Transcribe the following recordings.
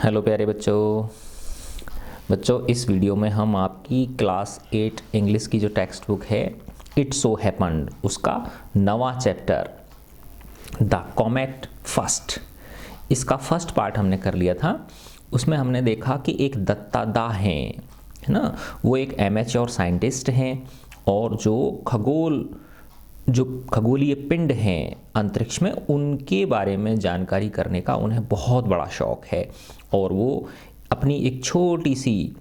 Hello प्यारे बच्चों। इस वीडियो में हम आपकी क्लास 8 इंग्लिश की जो टेक्स्ट बुक है इट सो हैपन्ड उसका नवा चैप्टर द कॉमेट फर्स्ट, इसका फर्स्ट पार्ट हमने कर लिया था। उसमें हमने देखा कि एक दत्ता दा हैं, है ना, वो एक एमेच्योर साइंटिस्ट हैं और जो खगोलीय पिंड हैं अंतरिक्ष में उनके बारे में जानकारी करने का उन्हें बहुत बड़ा शौक है और वो अपनी एक छोटी सी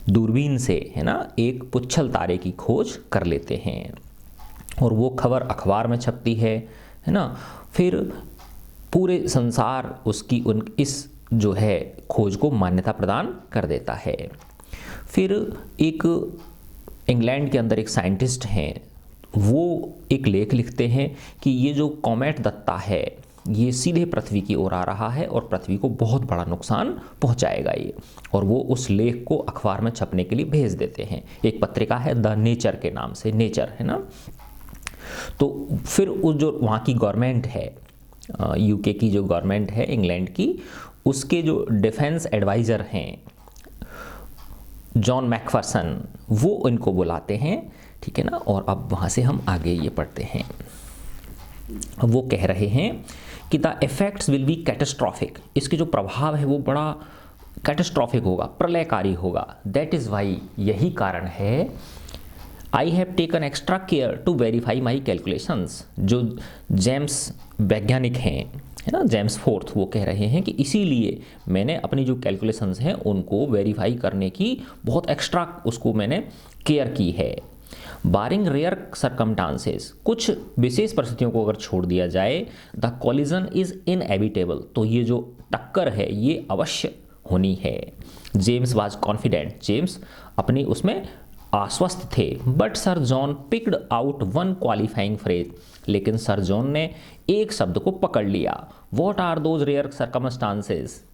दूरबीन से, है ना, एक पुच्छल तारे की खोज कर लेते हैं और वो खबर अखबार में छपती है ना। फिर पूरे संसार उसकी इस जो है खोज को मान्यता प्रदान कर देता है। फिर एक इंग्लैंड के अंदर एक साइंटिस्ट हैं, वो एक लेख लिखते हैं कि ये जो कॉमेट दत्ता है ये सीधे पृथ्वी की ओर आ रहा है और पृथ्वी को बहुत बड़ा नुकसान पहुंचाएगा ये, और वो उस लेख को अखबार में छपने के लिए भेज देते हैं। एक पत्रिका है द नेचर के नाम से, नेचर, है ना। तो फिर उस जो वहाँ की गवर्नमेंट है, यूके की जो गवर्नमेंट है इंग्लैंड की, उसके जो डिफेंस एडवाइज़र हैं जॉन मैकफरसन, वो इनको बुलाते हैं, ठीक है ना। और अब वहाँ से हम आगे ये पढ़ते हैं। वो कह रहे हैं कि the effects will be catastrophic, इसके जो प्रभाव है वो बड़ा कैटास्ट्रॉफिक होगा, प्रलयकारी होगा। दैट इज़ वाई, यही कारण है, I have taken extra care to verify my calculations. जो जेम्स वैज्ञानिक हैं, है ना, जेम्स फोर्थ, वो कह रहे हैं कि इसीलिए मैंने अपनी जो कैलकुलेशंस हैं उनको वेरीफाई करने की बहुत एक्स्ट्रा उसको मैंने केयर की है। बारिंग रेयर सरकमस्टांसेस, कुछ विशेष परिस्थितियों को अगर छोड़ दिया जाए, द कॉलिजन इज इनएविटेबल, तो ये जो टक्कर है ये अवश्य होनी है। जेम्स वाज कॉन्फिडेंट, जेम्स अपनी उसमें आश्वस्त थे। But sir John picked out one qualifying phrase, लेकिन सर जॉन ने एक शब्द को पकड़ लिया। What are those rare circumstances,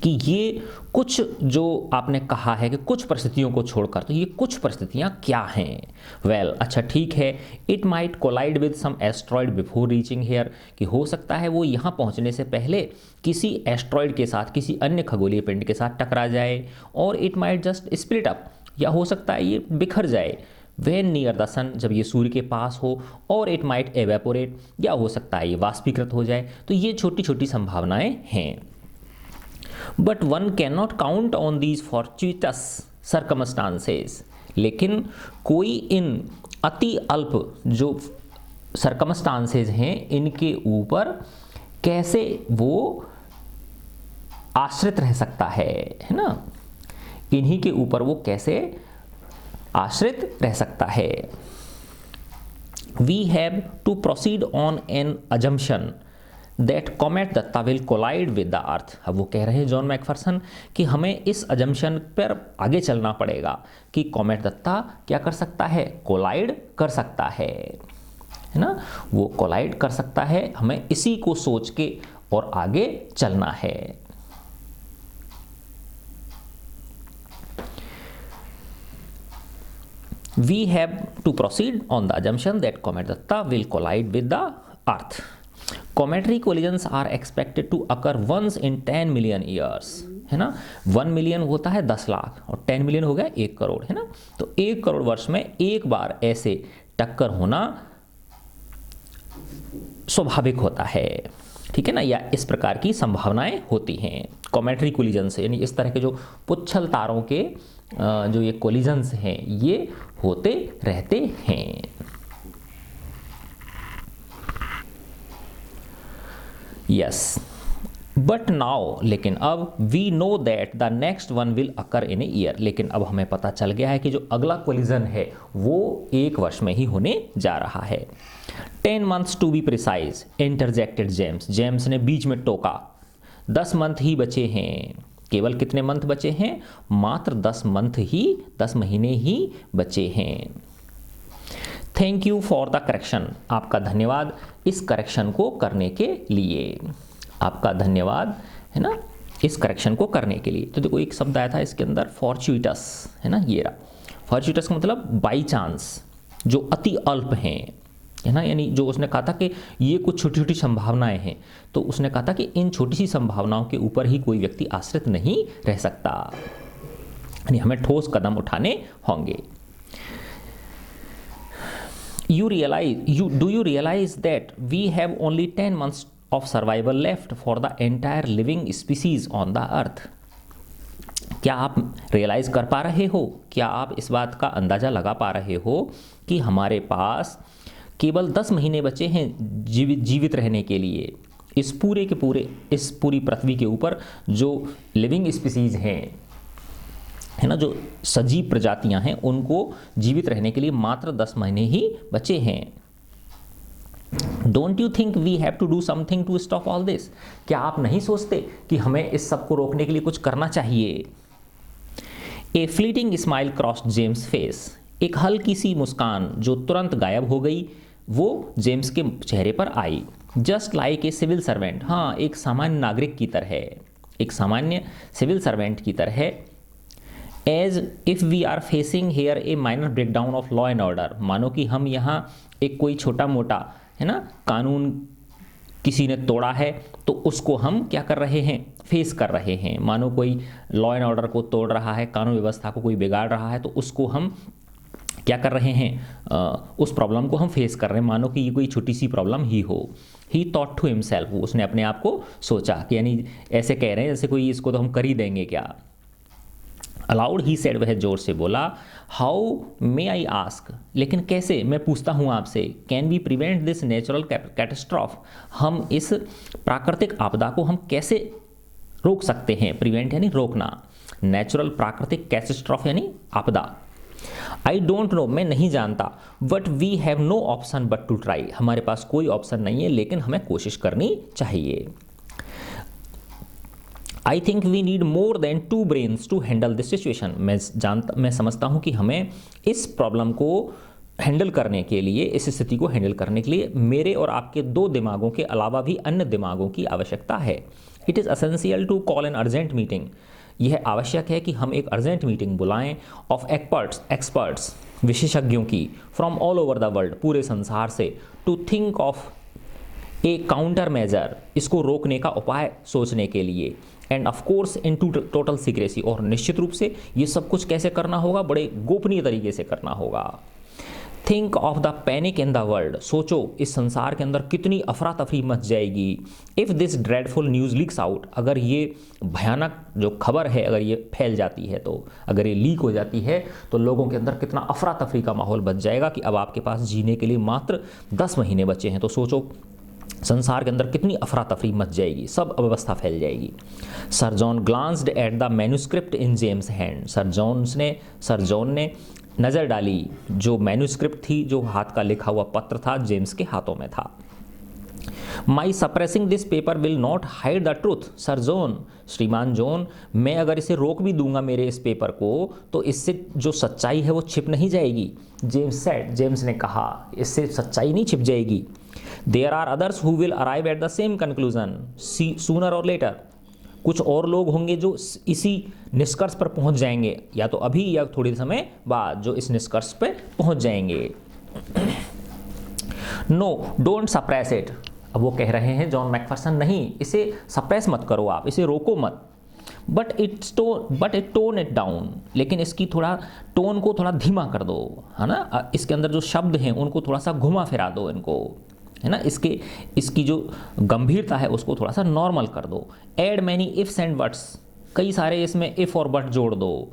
कि ये कुछ जो आपने कहा है कि कुछ परिस्थितियों को छोड़कर, तो ये कुछ परिस्थितियां क्या हैं। वेल, अच्छा ठीक है, it might collide with some asteroid before reaching here, कि हो सकता है वो यहाँ पहुँचने से पहले किसी एस्ट्रॉयड के साथ, किसी अन्य खगोलीय पिंड के साथ टकरा जाए। और it might just split up, या हो सकता है ये बिखर जाए वेन नियर द सन, जब ये सूर्य के पास हो। और इट माइट एवेपोरेट, या हो सकता है ये वाष्पीकृत हो जाए। तो ये छोटी छोटी संभावनाएं हैं। But one can not count on these fortuitous circumstances, लेकिन कोई इन अति अल्प जो सर्कमस्टांसेस हैं इनके ऊपर कैसे वो आश्रित रह सकता है ना, इन्हीं के ऊपर वो कैसे आश्रित रह सकता है। We have to proceed on an assumption that comet Dutta will collide with the earth. अब वो कह रहे हैं जॉन मैकफरसन कि हमें इस अजम्पशन पर आगे चलना पड़ेगा कि कॉमेट दत्ता क्या कर सकता है, कोलाइड कर सकता है ना, वो कोलाइड कर सकता है। हमें इसी को सोच के और आगे चलना है। We have to proceed on the assumption that comet Datta will collide with the Earth. Cometary collisions are expected to occur once in 10 million years, है ना। 1 मिलियन होता है 10 लाख और 10 मिलियन हो गया 1 करोड़, है ना। तो 1 करोड़ वर्ष में एक बार ऐसे टक्कर होना स्वाभाविक होता है, ठीक है ना, या इस प्रकार की संभावनाएं होती हैं कॉमेट्री कोलिजन से, यानी इस तरह के जो पुच्छल तारों के जो ये कोलिजन्स हैं ये होते रहते हैं। यस, बट नाउ, लेकिन अब we know that the next one will occur in a year, लेकिन अब हमें पता चल गया है कि जो अगला कोलिजन है वो 1 वर्ष में ही होने जा रहा है। 10 months to be precise, interjected James, James ने बीच में टोका। 10 मंथ ही बचे हैं, केवल कितने मंथ बचे हैं, मात्र 10 मंथ ही, 10 महीने ही बचे हैं। Thank you for the correction, आपका धन्यवाद इस करेक्शन को करने के लिए, आपका धन्यवाद, है ना, इस करेक्शन को करने के लिए। तो देखो एक शब्द आया था इसके अंदर फॉर्चुइटस, है ना, ये रहा। फॉर्चुइटस का मतलब बाई चांस, जो अति अल्प हैं, है ना, यानी जो उसने कहा था कि ये कुछ छोटी छोटी संभावनाएं हैं, तो उसने कहा था कि इन छोटी सी संभावनाओं के ऊपर ही कोई व्यक्ति आश्रित नहीं रह सकता, यानी हमें ठोस कदम उठाने होंगे। Do you realize that we have only 10 months of survival left for the entire living species on the earth? क्या आप रियलाइज कर पा रहे हो, क्या आप इस बात का अंदाज़ा लगा पा रहे हो कि हमारे पास केवल 10 महीने बचे हैं जीवित रहने के लिए, इस पूरी पृथ्वी के ऊपर जो लिविंग स्पीसीज हैं, है ना, जो सजीव प्रजातियां हैं, उनको जीवित रहने के लिए मात्र 10 महीने ही बचे हैं। Don't you think we have to do something to stop all this? क्या आप नहीं सोचते कि हमें इस सब को रोकने के लिए कुछ करना चाहिए? ए fleeting smile crossed James face, एक हल्की सी मुस्कान जो तुरंत गायब हो गई वो जेम्स के चेहरे पर आई। Just like a civil servant, हाँ, एक सामान्य नागरिक की तरह, एक सामान्य सिविल सर्वेंट की तरह। As if we are facing here a minor breakdown of law and order, मानो कि हम यहाँ एक कोई छोटा मोटा, है ना, कानून किसी ने तोड़ा है तो उसको हम क्या कर रहे हैं, फेस कर रहे हैं। मानो कोई लॉ एंड ऑर्डर को तोड़ रहा है, कानून व्यवस्था को कोई बिगाड़ रहा है, तो उसको हम क्या कर रहे हैं, उस प्रॉब्लम को हम फेस कर रहे हैं, मानो कि ये कोई छोटी सी प्रॉब्लम ही हो। ही थॉट टू हिमसेल्फ, उसने अपने आप को सोचा कि यानी ऐसे कह रहे हैं जैसे कोई इसको तो हम कर ही देंगे क्या। अलाउड ही सेड, वह जोर से बोला। हाउ मे आई आस्क, लेकिन कैसे, मैं पूछता हूँ आपसे। Can we prevent this natural catastrophe, हम इस प्राकृतिक आपदा को हम कैसे रोक सकते हैं। प्रिवेंट यानी रोकना, नेचुरल प्राकृतिक कैटास्ट्रॉफ यानी आपदा। आई डोंट नो, मैं नहीं जानता। But we have no option but to try, हमारे पास कोई ऑप्शन नहीं है लेकिन हमें कोशिश करनी चाहिए। I think we need more than 2 brains to handle this situation, मैं समझता हूँ कि हमें इस प्रॉब्लम को हैंडल करने के लिए, इस स्थिति को हैंडल करने के लिए मेरे और आपके 2 दिमागों के अलावा भी अन्य दिमागों की आवश्यकता है। It is essential to call an urgent meeting, यह आवश्यक है कि हम एक अर्जेंट मीटिंग बुलाएं ऑफ एक्सपर्ट्स विशेषज्ञों की, from all over the world, पूरे संसार से, to think of a counter measure, इसको रोकने का उपाय सोचने के लिए। And of course in total secrecy, और निश्चित रूप से ये सब कुछ कैसे करना होगा, बड़े गोपनीय तरीके से करना होगा। Think of the panic in the world, सोचो इस संसार के अंदर कितनी अफरा तफरी मच जाएगी। If this dreadful news leaks out, अगर ये भयानक जो खबर है अगर ये फैल जाती है, तो अगर ये लीक हो जाती है तो लोगों के अंदर कितना अफरा तफरी का माहौल बच जाएगा कि अब आपके पास जीने के लिए मात्र 10 महीने बचे हैं। तो सोचो संसार के अंदर कितनी अफरा तफरी मच जाएगी, सब अव्यवस्था फैल जाएगी। Sir John glanced at the manuscript in James hand, sir John ने नज़र डाली जो मैन्यूस्क्रिप्ट थी, जो हाथ का लिखा हुआ पत्र था, जेम्स के हाथों में था। My suppressing this paper will not hide the truth, sir John, श्रीमान जॉन, मैं अगर इसे रोक भी दूंगा मेरे इस पेपर को, तो इससे जो सच्चाई है वो छिप नहीं जाएगी। जेम्स ने कहा, इससे सच्चाई नहीं छिप जाएगी। There are others who will arrive at the same conclusion sooner or later, कुछ और लोग होंगे जो इसी निष्कर्ष पर पहुंच जाएंगे, या तो अभी या थोड़ी समय बाद, जो इस निष्कर्ष पर पहुंच जाएंगे। नो डोंट सप्रेस इट, अब वो कह रहे हैं जॉन मैकफर्सन, नहीं इसे सप्रेस मत करो, आप इसे रोको मत। But it tone it down, लेकिन इसकी थोड़ा टोन को थोड़ा धीमा कर दो, है ना, इसके अंदर जो शब्द हैं उनको थोड़ा सा घुमा फिरा दो इनको, है ना, इसकी जो गंभीरता है उसको थोड़ा सा नॉर्मल कर दो। Add many ifs and buts, कई सारे इसमें इफ़ और बट जोड़ दो।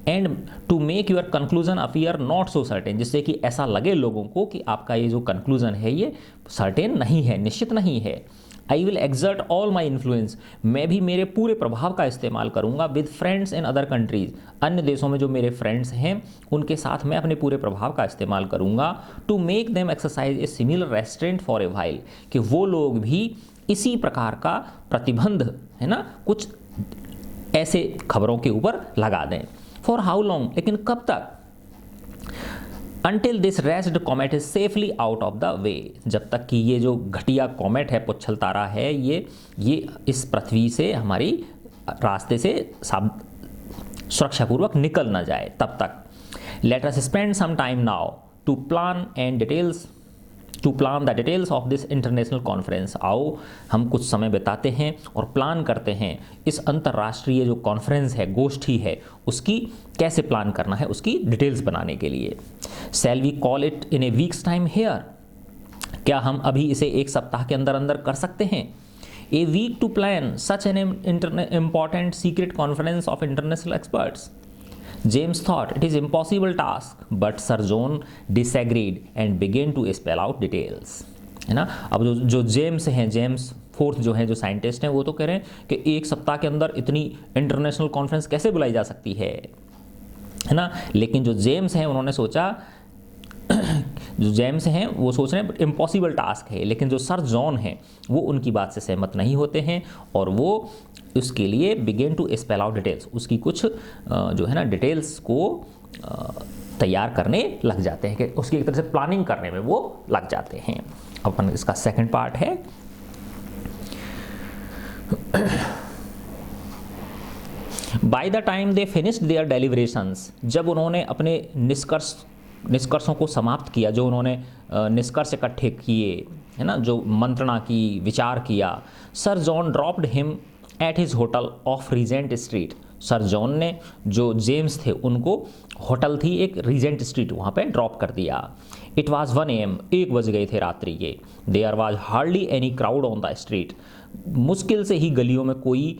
And to make your conclusion appear not so certain, जिससे कि ऐसा लगे लोगों को कि आपका ये जो कंक्लूजन है ये सर्टेन नहीं है, निश्चित नहीं है। I will exert all my influence, मैं भी मेरे पूरे प्रभाव का इस्तेमाल करूंगा। With friends in other countries, अन्य देशों में जो मेरे फ्रेंड्स हैं उनके साथ मैं अपने पूरे प्रभाव का इस्तेमाल करूंगा। To make them exercise a similar restraint for a while, कि वो लोग भी इसी प्रकार का प्रतिबंध, है ना, कुछ ऐसे खबरों के ऊपर लगा दें। फॉर हाउ लॉन्ग, लेकिन कब तक। Until this wretched comet is safely out of the way, जब तक कि ये जो घटिया कॉमेट है, पुच्छल तारा है, ये इस पृथ्वी से, हमारी रास्ते से सुरक्षापूर्वक निकल ना जाए, तब तक। Let us spend some time now to plan and details to plan the details of this international conference. आओ हम कुछ समय बिताते हैं और प्लान करते हैं इस अंतर्राष्ट्रीय जो कॉन्फ्रेंस है, गोष्ठी है, उसकी कैसे प्लान करना है, उसकी डिटेल्स बनाने के लिए। Shall we call it in a week's time here, क्या हम अभी इसे एक सप्ताह के अंदर अंदर कर सकते हैं। A week to plan such an important secret conference of international experts. James thought it is impossible task, but Sir John disagreed and began to spell out details, है ना। अब जो जेम्स हैं, जेम्स फोर्थ जो हैं, जो scientist हैं, वो तो कह रहे हैं कि एक सप्ताह के अंदर इतनी इंटरनेशनल कॉन्फ्रेंस कैसे बुलाई जा सकती है ना। लेकिन जो जेम्स हैं उन्होंने सोचा, जो जेम्स हैं वो सोच रहे हैं इम्पॉसिबल टास्क है, लेकिन जो सर जॉन हैं वो उनकी बात से सहमत नहीं होते हैं और वो उसके लिए begin to spell out details, उसकी कुछ जो है ना डिटेल्स को तैयार करने लग जाते हैं, कि उसकी एक तरह से प्लानिंग करने में वो लग जाते हैं। अपन इसका सेकंड पार्ट है by the time they finished their deliberations, जब उन्होंने अपने निष्कर्षों को समाप्त किया, जो उन्होंने निष्कर्ष इकट्ठे किए, है ना, जो मंत्रणा की, विचार किया, sir John dropped him at his hotel of Regent Street. Sir John ने, जो जेम्स थे, उनको होटल थी एक रीजेंट स्ट्रीट, वहाँ पे ड्रॉप कर दिया। इट वॉज 1 AM, 1 बज गए थे रात्रि के। There was hardly any crowd on the street, मुश्किल से ही गलियों में कोई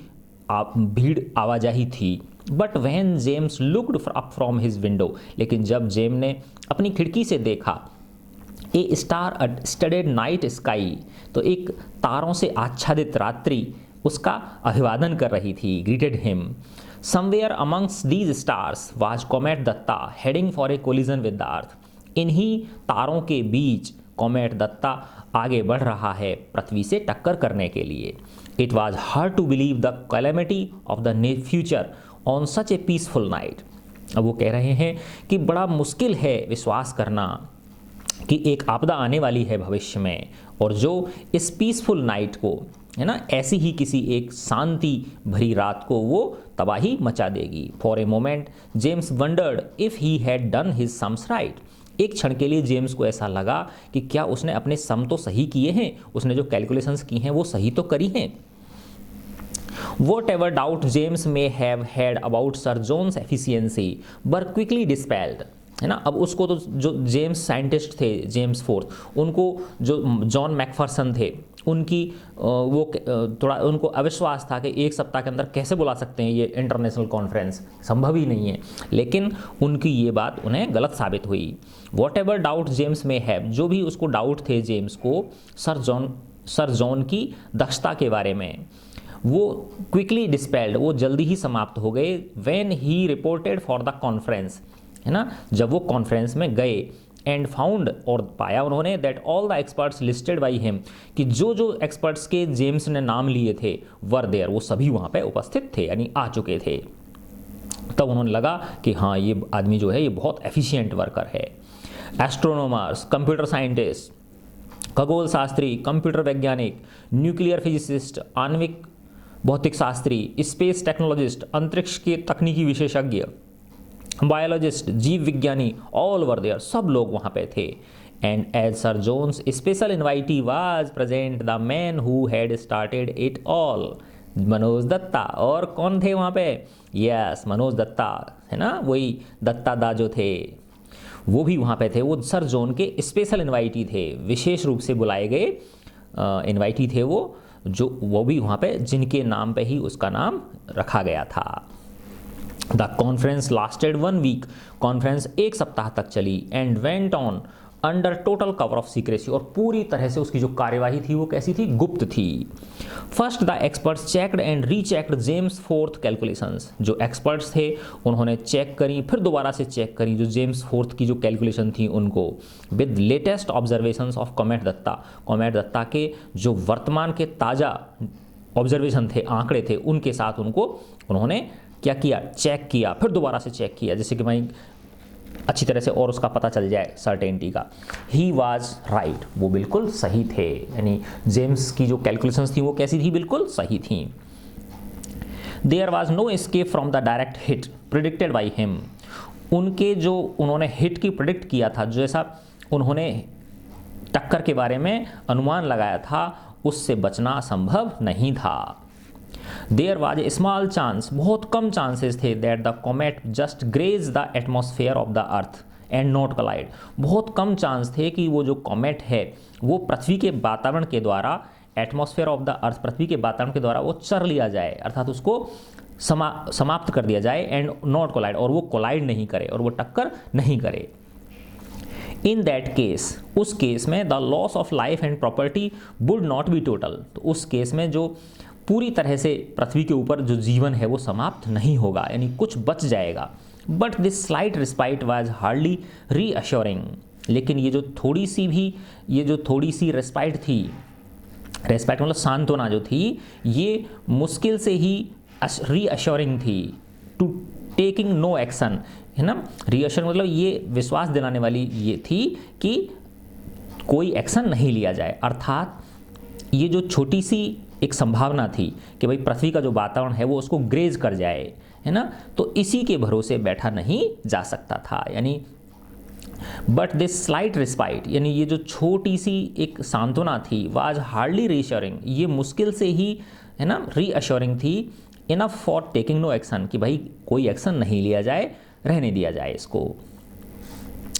भीड़ आवाजाही थी। But when James looked up from his window, लेकिन जब जेम ने अपनी खिड़की से देखा, a star studded night sky, तो एक तारों से आच्छादित रात्रि उसका अभिवादन कर रही थी, greeted him. Somewhere amongst these stars was comet Datta heading for a collision with the earth, इन्हीं तारों के बीच कॉमेट दत्ता आगे बढ़ रहा है पृथ्वी से टक्कर करने के लिए। It was hard to believe the calamity of the future on such a peaceful night. अब वो कह रहे हैं कि बड़ा मुश्किल है विश्वास करना कि एक आपदा आने वाली है भविष्य में, और जो इस पीसफुल नाइट को, है ना, ऐसी ही किसी एक शांति भरी रात को वो तबाही मचा देगी। For a moment James wondered if he had done his sums right, एक क्षण के लिए जेम्स को ऐसा लगा कि क्या उसने अपने सम तो सही किए हैं, उसने जो कैलकुलेशंस की हैं वो सही तो करी हैं। Whatever doubt James may have had about Sir John's efficiency were quickly dispelled, है ना। अब उसको तो, जो जेम्स साइंटिस्ट थे, जेम्स फोर्थ, उनको जो जॉन मैकफर्सन थे, उनकी वो थोड़ा उनको अविश्वास था कि एक सप्ताह के अंदर कैसे बुला सकते हैं ये इंटरनेशनल कॉन्फ्रेंस, संभव ही नहीं है। लेकिन उनकी ये बात उन्हें गलत साबित हुई। Whatever doubt James may have, जो भी उसको डाउट थे जेम्स को सर जॉन की दक्षता के बारे में, वो क्विकली डिस्पेल्ड, वो जल्दी ही समाप्त हो गए। When he reported for the conference, है ना, जब वो कॉन्फ्रेंस में गए, एंड फाउंड, और पाया उन्होंने, that all the experts listed by him, कि जो जो एक्सपर्ट्स के जेम्स ने नाम लिए थे, वर देयर, वो सभी वहाँ पे उपस्थित थे, यानी आ चुके थे। तब उन्होंने लगा कि हाँ, ये आदमी जो है ये बहुत एफिशिएंट वर्कर है। एस्ट्रोनॉमर्स, कंप्यूटर साइंटिस्ट, खगोल शास्त्री, कंप्यूटर वैज्ञानिक, न्यूक्लियर फिजिसिस्ट, आणविक भौतिक शास्त्री, स्पेस टेक्नोलॉजिस्ट, अंतरिक्ष के तकनीकी विशेषज्ञ, बायोलॉजिस्ट, जीव विज्ञानी, ऑल वर देयर, सब लोग वहाँ पे थे। And as sir John's special invitee was present the man who had started it all, Manoj Datta. और कौन थे वहाँ पे? यस, मनोज दत्ता, है ना, वही दत्ता दा जो थे, वो भी वहाँ पे थे। वो सर जोन के स्पेशल इन्वाइटी थे, विशेष रूप से बुलाए गए इन्वाइटी थे वो भी वहाँ पे, जिनके नाम पे ही उसका नाम रखा गया था। The conference lasted 1 week, conference 1 सप्ताह तक चली। And went on under total cover of secrecy, और पूरी तरह से उसकी जो कार्यवाही थी वो कैसी थी? गुप्त थी। First the experts checked and rechecked James fourth calculations, जो एक्सपर्ट्स थे उन्होंने चेक करी, फिर दोबारा से चेक करी जो जेम्स फोर्थ की जो कैलकुलेशन थी उनको, with latest observations of comet Datta, comet Datta के जो वर्तमान के ताज़ा ऑब्जर्वेशन थे, आंकड़े थे, उनके साथ उनको उन्होंने क्या किया? चेक किया, फिर दोबारा से चेक किया, जैसे कि भाई अच्छी तरह से और उसका पता चल जाए सर्टेनिटी का। ही वॉज राइट, वो बिल्कुल सही थे, यानी जेम्स की जो कैलकुलेशंस थी वो कैसी थी? बिल्कुल सही थी। There was no escape from the direct hit predicted by him, उनके जो उन्होंने हिट की प्रिडिक्ट किया था, जैसा उन्होंने टक्कर के बारे में अनुमान लगाया था उससे बचना संभव नहीं था। There was a small chance, बहुत कम चांसेस थे that the comet just graze the atmosphere of the earth and not collide. बहुत कम चांस थे कि वो जो कॉमेट है वो पृथ्वी के वातावरण के द्वारा, एटमॉस्फेयर ऑफ द अर्थ, पृथ्वी के वातावरण के द्वारा वो चर लिया जाए, अर्थात उसको समाप्त कर दिया जाए, एंड नॉट कोलाइड, और वो कोलाइड नहीं करे और वो टक्कर नहीं करे। इन दैट केस, उस केस में the loss of life and property would not be total, तो उस केस में जो पूरी तरह से पृथ्वी के ऊपर जो जीवन है वो समाप्त नहीं होगा, यानी कुछ बच जाएगा। But this slight respite was hardly reassuring, लेकिन ये जो थोड़ी सी रेस्पाइट थी, रेस्पाइट मतलब सांत्वना जो थी, ये मुश्किल से ही रीअश्योरिंग थी। टू टेकिंग नो एक्शन, है ना, रीअश्योरिंग मतलब ये विश्वास दिलाने वाली ये थी कि कोई एक्शन नहीं लिया जाए, अर्थात ये जो छोटी सी एक संभावना थी कि भाई पृथ्वी का जो वातावरण है वो उसको ग्रेज कर जाए, है ना, तो इसी के भरोसे बैठा नहीं जा सकता था। यानी बट दिस स्लाइट रिस्पाइट, यानी ये जो छोटी सी एक सांत्वना थी, वाज हार्डली रीअश्योरिंग, ये मुश्किल से ही, है ना, रीअश्योरिंग थी, enough for taking no action, कि भाई कोई एक्शन नहीं लिया जाए, रहने दिया जाए इसको।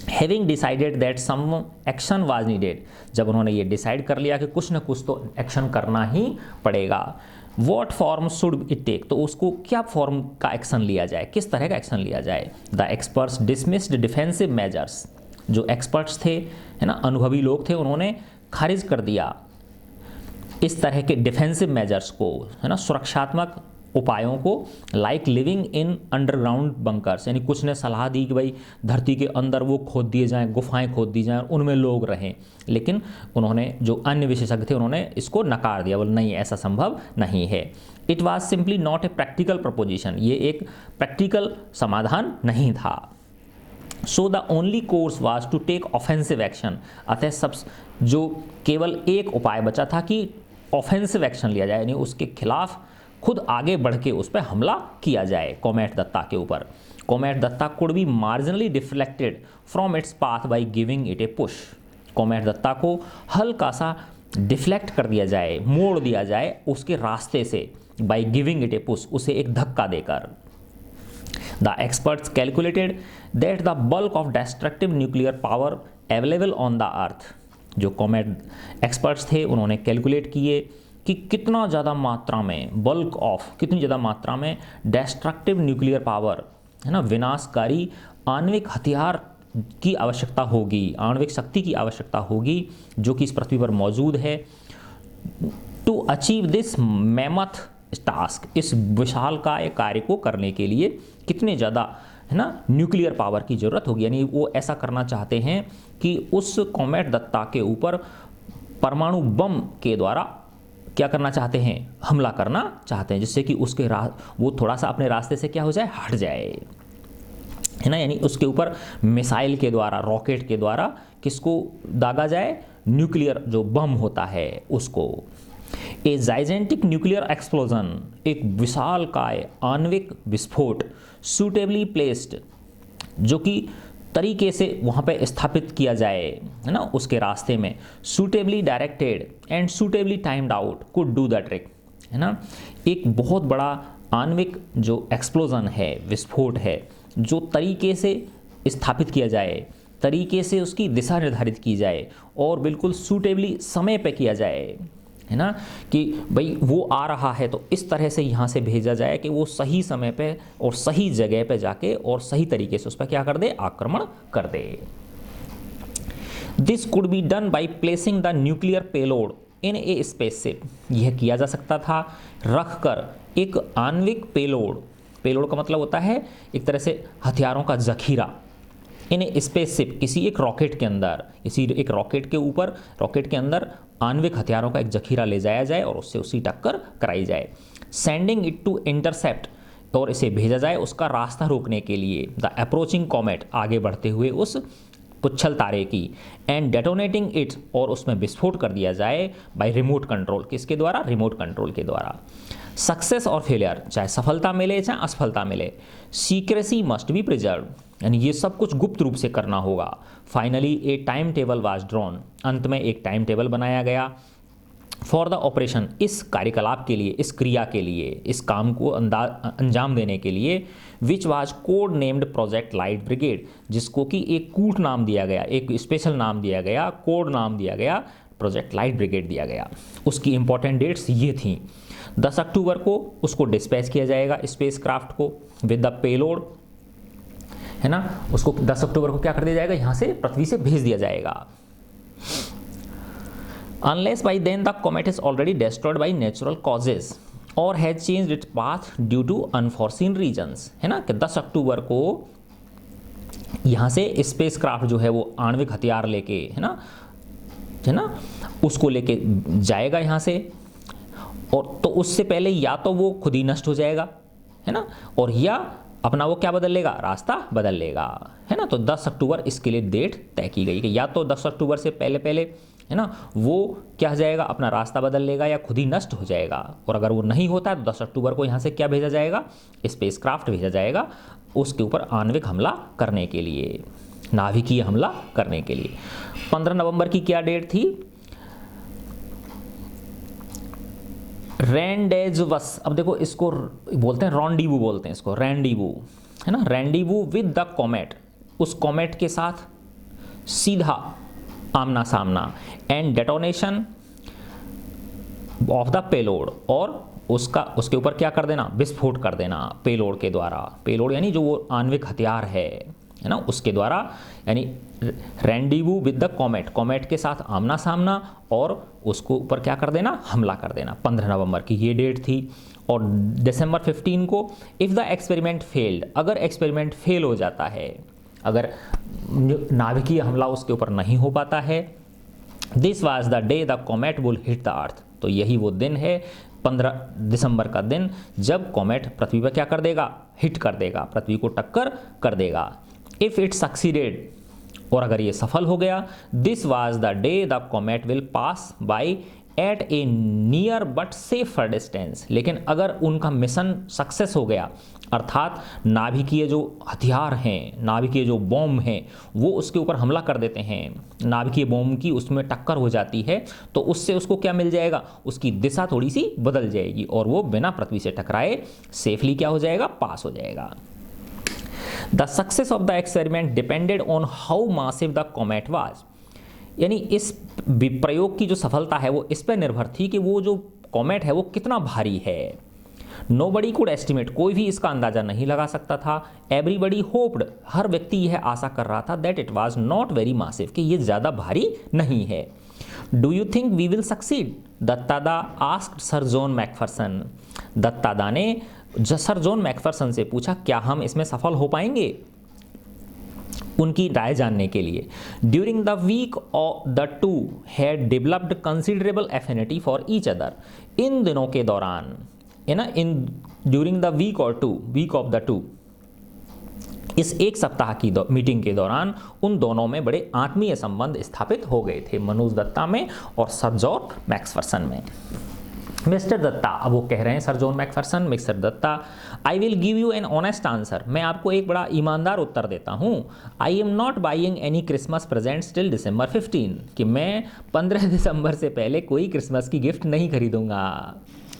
Having decided that some action was needed, जब उन्होंने ये डिसाइड कर लिया कि कुछ ना कुछ तो एक्शन करना ही पड़ेगा, what form should it take, तो उसको क्या फॉर्म का एक्शन लिया जाए, किस तरह का एक्शन लिया जाए। The experts dismissed defensive measures, जो एक्सपर्ट्स थे, है ना, अनुभवी लोग थे, उन्होंने खारिज कर दिया इस तरह के डिफेंसिव मेजर्स को, है ना, सुरक्षात्मक उपायों को, like living in underground bunkers, यानी कुछ ने सलाह दी कि भाई धरती के अंदर वो खोद दिए जाएं, गुफाएं खोद दी जाएं, उनमें लोग रहें, लेकिन उन्होंने, जो अन्य विशेषज्ञ थे, उन्होंने इसको नकार दिया, बोले नहीं ऐसा संभव नहीं है। It was simply not a practical proposition, ये एक प्रैक्टिकल समाधान नहीं था। So the only course was to take offensive action, अतः सब जो केवल एक उपाय बचा था कि ऑफेंसिव एक्शन लिया जाए, यानी उसके खिलाफ खुद आगे बढ़ के उस पर हमला किया जाए, कॉमेट दत्ता के ऊपर। Comet Datta could be marginally deflected from its path by giving it a push, comet Datta को हल्का सा डिफ्लेक्ट कर दिया जाए, मोड़ दिया जाए उसके रास्ते से, by giving it a push, उसे एक धक्का देकर। The experts calculated that the bulk of destructive nuclear power available on the अर्थ, जो कॉमेट एक्सपर्ट्स थे उन्होंने कैलकुलेट किए कि कितना ज़्यादा मात्रा में, बल्क ऑफ, कितनी ज़्यादा मात्रा में डिस्ट्रक्टिव न्यूक्लियर पावर, है ना, विनाशकारी आणविक हथियार की आवश्यकता होगी, आणविक शक्ति की आवश्यकता होगी, जो कि इस पृथ्वी पर मौजूद है। To achieve this mammoth task, इस विशालकाय कार्य को करने के लिए कितने ज़्यादा, है ना, न्यूक्लियर पावर की ज़रूरत होगी। यानी वो ऐसा करना चाहते हैं कि उस कॉमेट दत्ता के ऊपर परमाणु बम के द्वारा क्या करना चाहते हैं, हमला करना चाहते हैं, जिससे कि उसके वो थोड़ा सा अपने रास्ते से क्या हो जाए, हट जाए, है ना, यानी उसके ऊपर मिसाइल के द्वारा, रॉकेट के द्वारा किसको दागा जाए, न्यूक्लियर जो बम होता है उसको। ए जाइजेंटिक न्यूक्लियर एक्सप्लोजन, एक विशालकाय आणविक विस्फोट, सूटेबली प्लेस्ड, जो कि तरीके से वहाँ पे स्थापित किया जाए, है ना, उसके रास्ते में, suitably directed and suitably timed out could do the trick, है ना, एक बहुत बड़ा आणविक जो एक्सप्लोजन है, विस्फोट है, जो तरीके से स्थापित किया जाए, तरीके से उसकी दिशा निर्धारित की जाए और बिल्कुल सूटेबली समय पे किया जाए, है ना, कि भाई वो आ रहा है तो इस तरह से यहाँ से भेजा जाए कि वो सही समय पे और सही जगह पे जाके और सही तरीके से उस पर क्या कर दे, आक्रमण कर दे। This could be done by placing the nuclear payload in a spaceship, यह किया जा सकता था रखकर एक आणविक पेलोड, पेलोड का मतलब होता है एक तरह से हथियारों का जखीरा, इन ए स्पेसशिप, किसी एक रॉकेट के अंदर, इसी एक रॉकेट के ऊपर, रॉकेट के अंदर आणविक हथियारों का एक जखीरा ले जाया जाए और उससे उसी टक्कर कराई जाए। सेंडिंग इट टू इंटरसेप्ट, और इसे भेजा जाए उसका रास्ता रोकने के लिए, द अप्रोचिंग कॉमेट, आगे बढ़ते हुए उस पुच्छल तारे की, एंड डेटोनेटिंग इट, और उसमें विस्फोट कर दिया जाए, बाय रिमोट कंट्रोल, किसके द्वारा, रिमोट कंट्रोल के द्वारा। सक्सेस और फेलियर, चाहे सफलता मिले चाहे असफलता मिले, सीक्रेसी मस्ट बी प्रिजर्व, यानी ये सब कुछ गुप्त रूप से करना होगा। Finally A time table was drawn, अंत में एक टाइम टेबल बनाया गया, फॉर द ऑपरेशन, इस कार्यकलाप के लिए, इस क्रिया के लिए, इस काम को अंजाम देने के लिए, which was code named project light brigade, जिसको कि एक कूट नाम दिया गया, एक स्पेशल नाम दिया गया, कोड नाम दिया गया, प्रोजेक्ट लाइट ब्रिगेड दिया गया। उसकी इंपॉर्टेंट डेट्स ये थी, 10 अक्टूबर को उसको डिस्पैच किया जाएगा स्पेसक्राफ्ट को विद द पेलोड, है ना, उसको 10 अक्टूबर को क्या कर दिया जाएगा, यहाँ से पृथ्वी से भेज दिया जाएगा। Unless by then the comet is already destroyed by natural causes or has changed its path due to unforeseen reasons, है ना, कि 10 अक्टूबर को यहाँ से स्पेसक्राफ्ट जो है वो आणविक हथियार लेके, है ना, उसको लेके जाएगा यहाँ से, और तो उससे पहले या तो वो खुद ही नष्ट हो जाएगा, है ना, और या अपना वो क्या बदल लेगा, रास्ता बदल लेगा, है ना। तो 10 अक्टूबर इसके लिए डेट तय की गई कि या तो 10 अक्टूबर से पहले, है ना, वो क्या हो जाएगा, अपना रास्ता बदल लेगा या खुद ही नष्ट हो जाएगा, और अगर वो नहीं होता है तो 10 अक्टूबर को यहाँ से क्या भेजा जाएगा, स्पेसक्राफ्ट भेजा जाएगा उसके ऊपर आणविक हमला करने के लिए, नाभिकीय हमला करने के लिए। 15 नवंबर की क्या डेट थी, रेंडेजवस, अब देखो इसको बोलते हैं रॉन्डीवू, बोलते हैं इसको रेंडीवू, है ना, रेंडीवू विद द कॉमेट, उस कॉमेट के साथ सीधा आमना सामना, and detonation of the payload, और उसके ऊपर क्या कर देना, विस्फोट कर देना पेलोड के द्वारा, पेलोड यानी जो वो आणविक हथियार है ना, उसके द्वारा, यानी रेंडीवू विद द कॉमेट, कॉमेट के साथ आमना सामना, और उसको ऊपर क्या कर देना, हमला कर देना। 15 नवंबर की ये डेट थी। और दिसंबर 15 को इफ़ द एक्सपेरिमेंट फेल्ड, अगर एक्सपेरिमेंट फेल हो जाता है, अगर नाभिकीय हमला उसके ऊपर नहीं हो पाता है, this was the day the comet will hit the earth, तो यही वो दिन है 15 दिसंबर का दिन जब कॉमेट पृथ्वी पर क्या कर देगा, हिट कर देगा, पृथ्वी को टक्कर कर देगा। इफ इट सक्सीडेड, और अगर ये सफल हो गया, this was the day the comet will pass by at a near but safer distance, लेकिन अगर उनका मिशन सक्सेस हो गया, अर्थात नाभिकीय जो हथियार हैं, नाभिकीय जो बॉम्ब हैं, वो उसके ऊपर हमला कर देते हैं, नाभिकीय बॉम्ब की उसमें टक्कर हो जाती है, तो उससे उसको क्या मिल जाएगा, उसकी दिशा थोड़ी सी बदल जाएगी, और वो बिना पृथ्वी से टकराए सेफली क्या हो जाएगा, पास हो जाएगा। The success of the experiment depended on how massive the comet was, यानी इस प्रयोग की जो सफलता है वो इस पर निर्भर थी कि वो जो कॉमेट है वो कितना भारी है। नोबडी कुड एस्टिमेट, कोई भी इसका अंदाजा नहीं लगा सकता था। एवरीबडी होप्ड, हर व्यक्ति यह आशा कर रहा था, that it was not very massive, कि ये ज़्यादा भारी नहीं है। Do you think we will succeed, Dattada asked sir John McPherson, Dattada ने सर जॉन मैकफरसन से पूछा, क्या हम इसमें सफल हो पाएंगे, उनकी राय जानने के लिए। During the week of the two had developed considerable affinity for each other, इन दिनों के दौरान, है ना, इन during the week of the two, इस एक सप्ताह की मीटिंग के दौरान उन दोनों में बड़े आत्मीय संबंध स्थापित हो गए थे, मनोज दत्ता में और सर जॉन मैकफरसन में। मिस्टर दत्ता, अब वो कह रहे हैं sir John McPherson, mister Datta, I will give you an honest answer, मैं आपको एक बड़ा ईमानदार उत्तर देता हूँ। I am not buying any Christmas presents till December 15, कि मैं 15 दिसंबर से पहले कोई क्रिसमस की गिफ्ट नहीं खरीदूंगा।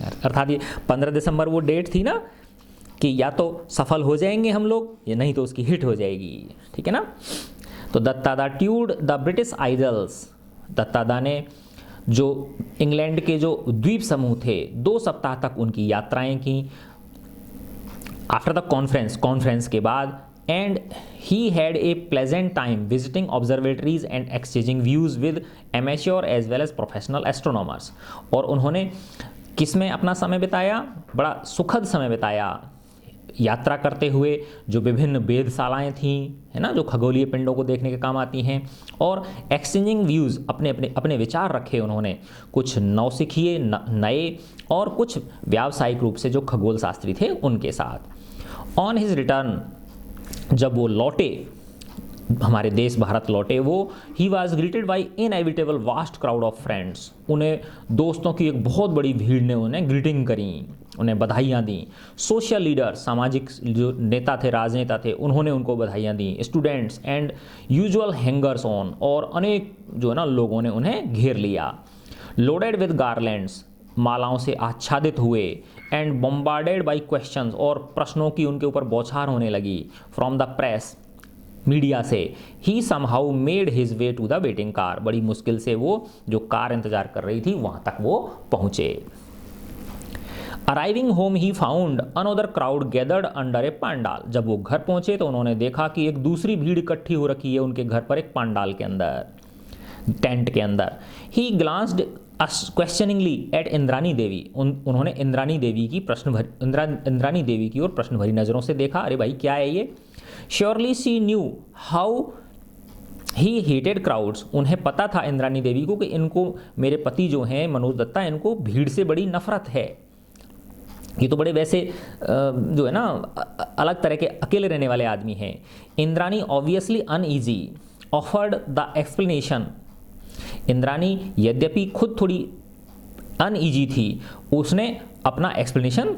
अर्थात ये 15 दिसंबर वो डेट थी ना कि या तो सफल हो जाएंगे हम लोग या नहीं तो उसकी हिट हो जाएगी, ठीक है ना। तो दत्तादा ट्यूड द ब्रिटिश आइडल्स, दत्तादा ने जो इंग्लैंड के जो द्वीप समूह थे 2 सप्ताह तक उनकी यात्राएं की। आफ्टर द कॉन्फ्रेंस के बाद, and he had a pleasant time visiting observatories and exchanging views with amateur as well as professional astronomers, और उन्होंने किस में अपना समय बिताया, बड़ा सुखद समय बिताया यात्रा करते हुए, जो विभिन्न वेधशालाएं थीं, है ना, जो खगोलीय पिंडों को देखने के काम आती हैं, और एक्सचेंजिंग व्यूज़, अपने विचार रखे उन्होंने, कुछ नौसिखिए नए और कुछ व्यावसायिक रूप से जो खगोल शास्त्री थे उनके साथ। ऑन हिज रिटर्न, जब वो लौटे हमारे देश भारत लौटे वो, he was greeted by inevitable vast crowd of friends, उन्हें दोस्तों की एक बहुत बड़ी भीड़ ने उन्हें ग्रीटिंग करी, उन्हें बधाइयाँ दी। सोशल लीडर, सामाजिक जो नेता थे, राजनेता थे, उन्होंने उनको बधाइयाँ दी। Students and usual hangers on, और अनेक जो है ना लोगों ने उन्हें घेर लिया। लोडेड विद गार्लैंड्स, मालाओं से आच्छादित हुए। एंड बॉम्बार्डेड बाई क्वेश्चंस, और प्रश्नों की उनके ऊपर बौछार होने लगी। फ्रॉम द प्रेस, मीडिया से। He somehow made his way to the waiting car, बड़ी मुश्किल से वो जो कार इंतजार कर रही थी वहां तक वो पहुंचे। Arriving home he found another crowd gathered under a pandal, जब वो घर पहुंचे तो उन्होंने देखा कि एक दूसरी भीड़ इकट्ठी हो रखी है उनके घर पर, एक पांडाल के अंदर, टेंट के अंदर। ही ग्लांस्ड क्वेश्चनिंगली एट इंद्रानी देवी, उन्होंने इंद्रानी देवी की इंद्रानी देवी की ओर प्रश्न भरी नजरों से देखा, अरे भाई क्या है ये। Surely she knew how he hated crowds, उन्हें पता था इंद्रानी देवी को कि इनको, मेरे पति जो हैं मनोज दत्ता, इनको भीड़ से बड़ी नफरत है। ये तो बड़े वैसे जो है ना अलग तरह के अकेले रहने वाले आदमी हैं। Indrani obviously uneasy offered the explanation, Indrani यद्यपि खुद थोड़ी अनईजी थी, उसने अपना एक्सप्लेनेशन,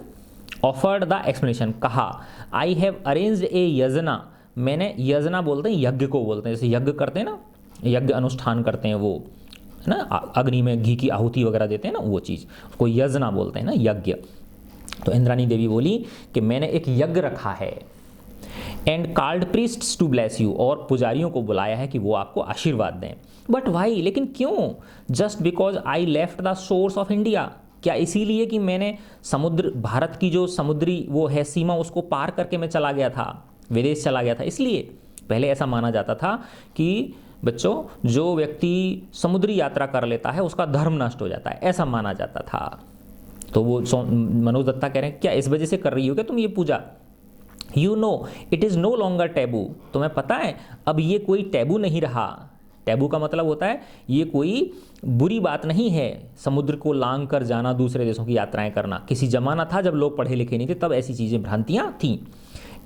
ऑफर्ड द एक्सप्लेनेशन, कहा। आई हैव अरेंज्ड ए यजना, मैंने, यजना बोलते हैं यज्ञ को बोलते हैं, जैसे यज्ञ करते हैं ना, यज्ञ अनुष्ठान करते हैं वो, है ना, अग्नि में घी की आहुति वगैरह देते हैं ना, वो चीज़ उसको यजना बोलते हैं ना, यज्ञ। तो इंद्रानी देवी बोली कि मैंने एक यज्ञ रखा है। And called priests to bless you, और पुजारियों को बुलाया है कि वो आपको आशीर्वाद दें। बट वाई, लेकिन क्यों। Just because I left the source of India, क्या इसीलिए कि मैंने समुद्र, भारत की जो समुद्री वो है सीमा, उसको पार करके मैं चला गया था, विदेश चला गया था, इसलिए। पहले ऐसा माना जाता था कि बच्चों, जो व्यक्ति समुद्री यात्रा कर लेता है उसका धर्म नष्ट हो जाता है, ऐसा माना जाता था। तो वो मनोज दत्ता कह रहे हैं क्या इस वजह से कर रही हो क्या तुम ये पूजा। You know it is no longer taboo, तुम्हें पता है अब ये कोई टैबू नहीं रहा। टैबू का मतलब होता है ये कोई बुरी बात नहीं है, समुद्र को लांग कर जाना, दूसरे देशों की यात्राएं करना। किसी जमाना था जब लोग पढ़े लिखे नहीं थे, तब ऐसी चीज़ें, भ्रांतियाँ थीं।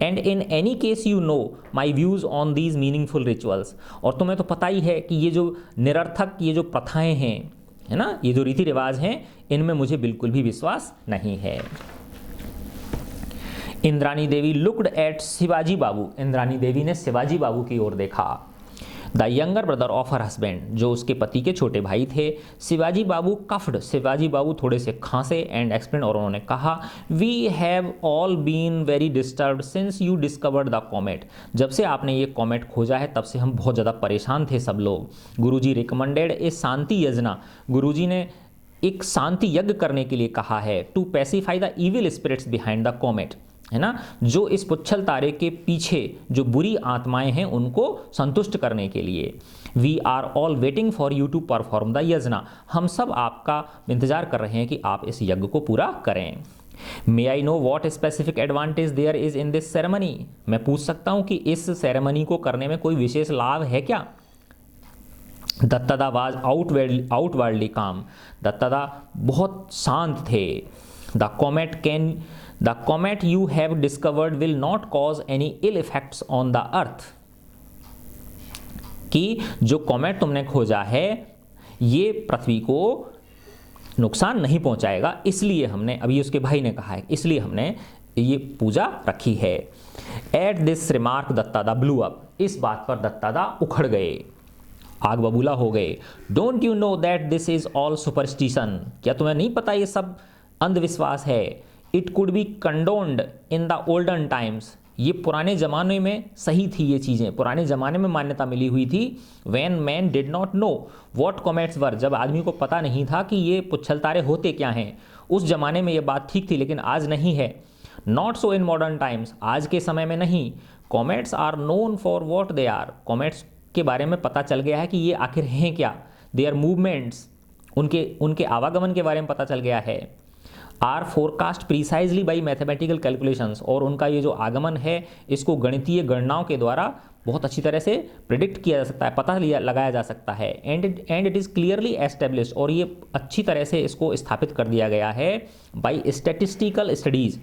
And in any case you know my views on these meaningful rituals, और तुम्हें तो पता ही है कि ये जो निरर्थक, ये जो प्रथाएं हैं, है ना, ये जो रीति रिवाज हैं, इनमें मुझे बिल्कुल भी विश्वास नहीं है। इंद्रानी देवी लुक्ड एट शिवाजी बाबू, इंद्रानी देवी ने शिवाजी बाबू की ओर देखा। The younger brother of her husband, जो उसके पति के छोटे भाई थे। शिवाजी बाबू कफ्ड, शिवाजी बाबू थोड़े से खांसे। एंड एक्सप्लेन, और उन्होंने कहा, we have all been very disturbed since you discovered the comet, जब से आपने ये कॉमेट खोजा है तब से हम बहुत ज़्यादा परेशान थे सब लोग। गुरुजी रिकमेंडेड ए शांति यजना, गुरुजी ने एक शांति यज्ञ करने के लिए कहा है। To pacify the evil spirits behind the comet, है ना, जो इस पुच्छल तारे के पीछे जो बुरी आत्माएं हैं उनको संतुष्ट करने के लिए। We are all waiting for you to perform the yajna, हम सब आपका इंतजार कर रहे हैं कि आप इस यज्ञ को पूरा करें। May I know what specific advantage there is in this ceremony, मैं पूछ सकता हूं कि इस सेरेमनी को करने में कोई विशेष लाभ है क्या। दत्तादा वाज आउटवर्डली काम, दत्तादा बहुत शांत थे। The comet you have discovered will not cause any ill effects on the earth, कि जो कॉमेट तुमने खोजा है ये पृथ्वी को नुकसान नहीं पहुंचाएगा, इसलिए हमने, अभी उसके भाई ने कहा है, इसलिए हमने ये पूजा रखी है। At this remark Dattada blew up, इस बात पर दत्तादा उखड़ गए, आग बबूला हो गए। Don't you know that this is all superstition, क्या तुम्हें नहीं पता ये सब अंधविश्वास है। It could be condoned in the olden times, ये पुराने ज़माने में सही थी, ये चीज़ें पुराने ज़माने में मान्यता मिली हुई थी। When man did not know what comets were, जब आदमी को पता नहीं था कि ये पुच्छल तारे होते क्या हैं, उस ज़माने में ये बात ठीक थी, लेकिन आज नहीं है। Not so in modern times, आज के समय में नहीं। Comets are known for what they are, comets के बारे में पता चल गया है कि ये आखिर हैं क्या। देयर मूवमेंट्स, उनके आवागमन के बारे में पता चल गया है। Are forecast precisely by mathematical calculations, और उनका ये जो आगमन है इसको गणितीय गणनाओं के द्वारा बहुत अच्छी तरह से प्रिडिक्ट किया जा सकता है, पता लगाया जा सकता है। And it is clearly established, और ये अच्छी तरह से इसको स्थापित कर दिया गया है बाई स्टैटिस्टिकल स्टडीज़,